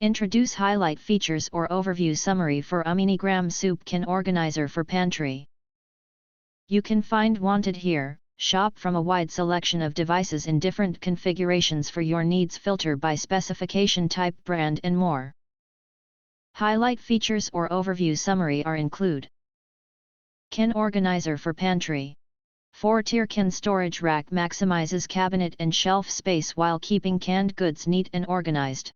Introduce highlight features or overview summary for Aminigram soup can organizer for Pantry. You can find wanted here. Shop from a wide selection of devices in different configurations for your needs, filter by specification type, brand and more. Highlight features or overview summary are include. Can organizer for Pantry. 4-tier can storage rack maximizes cabinet and shelf space while keeping canned goods neat and organized.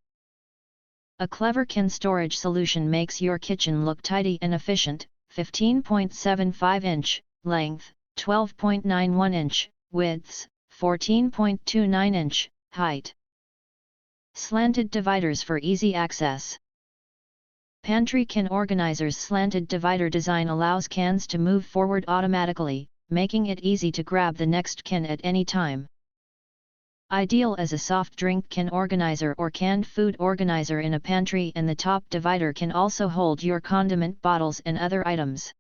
A clever can storage solution makes your kitchen look tidy and efficient. 15.75 inch, length, 12.91 inch, widths, 14.29 inch, height. Slanted dividers for easy access. Pantry can organizer's slanted divider design allows cans to move forward automatically, making it easy to grab the next can at any time. Ideal as a soft drink can organizer or canned food organizer in a pantry, and the top divider can also hold your condiment bottles and other items.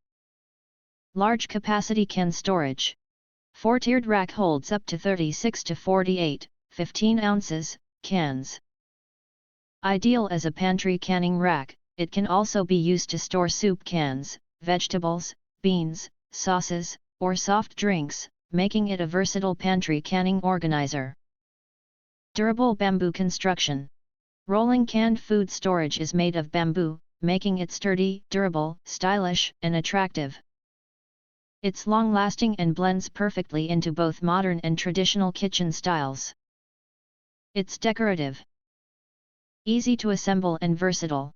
Large capacity can storage. 4-tiered rack holds up to 36 to 48, 15 ounces, cans. Ideal as a pantry canning rack, it can also be used to store soup cans, vegetables, beans, sauces, or soft drinks, making it a versatile pantry canning organizer. Durable bamboo construction. Rolling canned food storage is made of bamboo, making it sturdy, durable, stylish, and attractive. It's long-lasting and blends perfectly into both modern and traditional kitchen styles. It's decorative, easy to assemble and versatile.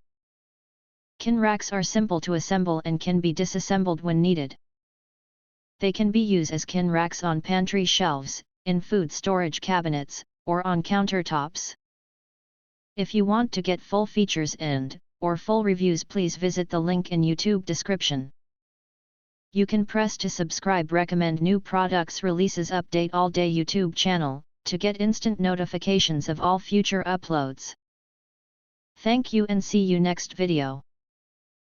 Can racks are simple to assemble and can be disassembled when needed. They can be used as can racks on pantry shelves, in food storage cabinets, or on countertops. If you want to get full features or full reviews, please visit the link in YouTube description. You can press to subscribe, recommend new products releases, update all day YouTube channel, to get instant notifications of all future uploads. Thank you and see you next video.